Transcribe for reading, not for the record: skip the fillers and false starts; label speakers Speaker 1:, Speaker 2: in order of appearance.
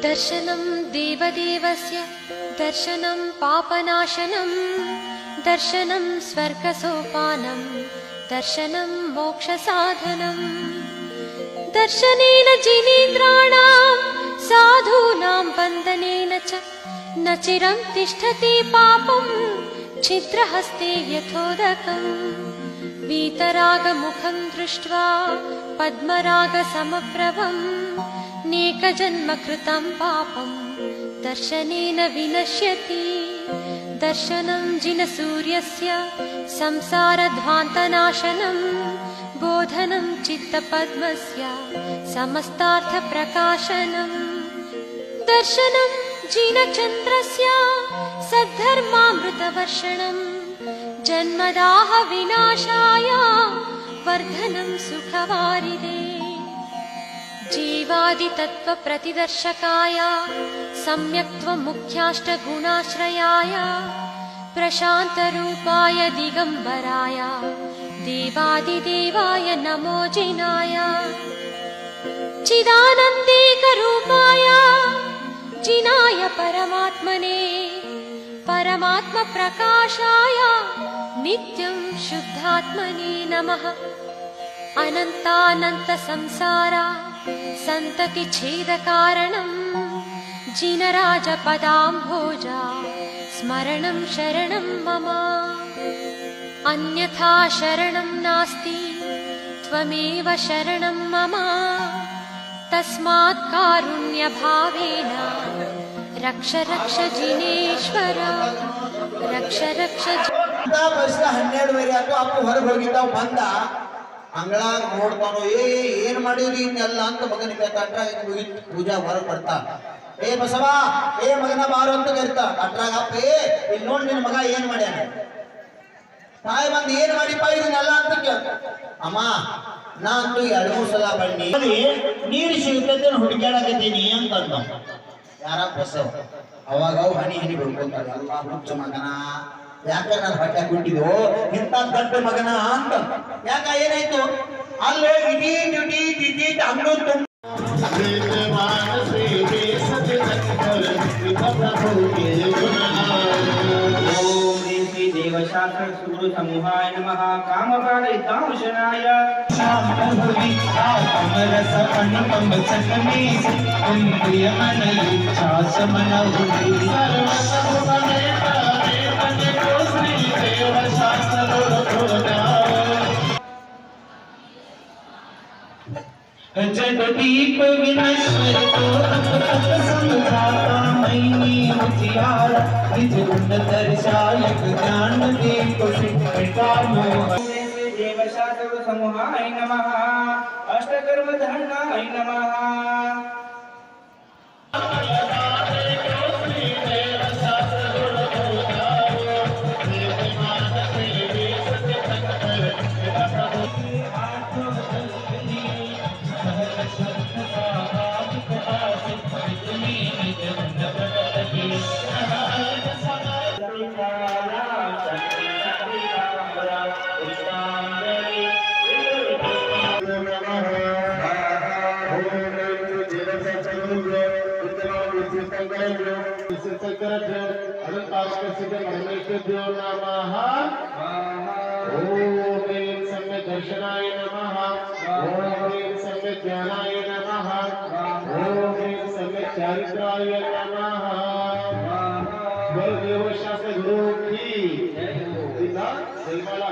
Speaker 1: दर्शनं देवदेवस्य दर्शनं पापनाशनं दर्शनं स्वर्गसोपानं दर्शनं मोक्षसाधनं दर्शनेन जिनेन्द्राणां साधूनां वन्दनेन च न चिरं तिष्ठति पापं छिद्रहस्ते यथोदकम् वीतरागमुखं दृष्ट्वा पद्मरागसमप्रभं नेकजन्म कृतं पापं दर्शनेन विनश्यति दर्शनं जिनसूर्यस्य संसारध्वान्तनाशनं बोधनं चित्तपद्मस्य समस्तार्थप्रकाशनं दर्शनं जिनचन्द्रस्य सद्धर्मामृतवर्षणं जन्मदाह विनाशाय वर्धनं सुखवारिदे जीवादितत्त्वप्रतिदर्शकाय सम्यक्त्वमुख्याष्टगुणाश्रयाय प्रशान्तरूपाय दिगम्बराय देवादिदेवाय नमो जिनाय चिदानन्देकरूपाय जिनाय परमात्मने परमात्मप्रकाशाय नित्यं शुद्धात्मने नमः अनन्तानन्तसंसारा सन्ततिच्छेदकारणं जिनराजपदाम्भोजा स्मरणं शरणं मम अन्यथा शरणं नास्ति त्वमेव शरणं मम तस्मात् कारुण्यभावेन रक्ष रक्ष जिनेश्वर रक्ष रक्ष
Speaker 2: ಬಸ್ 12 ಆಯ್ತು ಅಪ್ಪ ಹೊರಗೆ ಹೋಗಿದ್ದಾವ ಬಂದ ಅಂಗಳಾಗ ನೋಡ್ತಾನೋ ಏನ್ ಮಾಡಿದ್ರಿ ಇನ್ನೆಲ್ಲ ಅಂತ ಮಗನಿಗೆ ಅಟ್ರಾಗ ಪೂಜಾ ಹೊರಗೆ ಬರ್ತಾ ಏ ಬಸವ ಏ ಮಗನ ಬಾರು ಅಂತ ಕರಿತಾ ಅಟ್ರಾಗ ಅಪ್ಪ ಇಲ್ಲಿ ನೋಡಿ ನಿನ್ನ ಮಗ ಏನ್ ಮಾಡ್ಯಾನ ತಾಯಿ ಬಂದು ಏನ್ ಮಾಡಿಪ್ಪ ಇದನ್ನೆಲ್ಲ ಅಂತ ಕೇಳ್ತ ಅಮ್ಮ ನಾ ಅಂತೂ 2-3 ಸಲ ಬನ್ನಿ ನೀರು ಸಿಗುತ್ತದೆ ಹುಡುಕ್ಯಾಡಕತ್ತೀನಿ ಅಂತಂದ ಯಾರ ಬಸವ ಅವಾಗ ಅವು ಹನಿ ಹನಿ ಬಿಡ್ಕೊಂತಾರೆ ಎಲ್ಲ ಹುಚ್ಚ ಮಗನ ಯಾಕೆ ನಾನು ಹೊಟ್ಟೆ ಕೊಟ್ಟಿದ್ದು ಇಂಥ ದೊಡ್ಡ ಮಗನ ಅಂತ ಯಾಕ ಏನಾಯ್ತು ಅಲ್ಲೇ ಇಡೀ ಅಂಗು
Speaker 3: देवशास्त्र सुगुरु समूहाय नमः कामपालयितांशनाय अमरस अनुपम चकनी इंद्रिय अनलिच्छा समनहुति सर्वसमुपमेत वेदने श्री देवशास्त्र जगदीप विनश्वर को समझाता मैनी मुझियार निज गुण दर्शायक ज्ञान दीप सिद्धिका मोह देवशास्त्र समूहाय नमः अष्टकर्म धरणाय नमः दर्शनाय नमः ओम सम्यक ज्ञानाय नमः ओम सम्यक चारित्राय नमः बल देवशास्त्र गुरु की जय हो जयमाला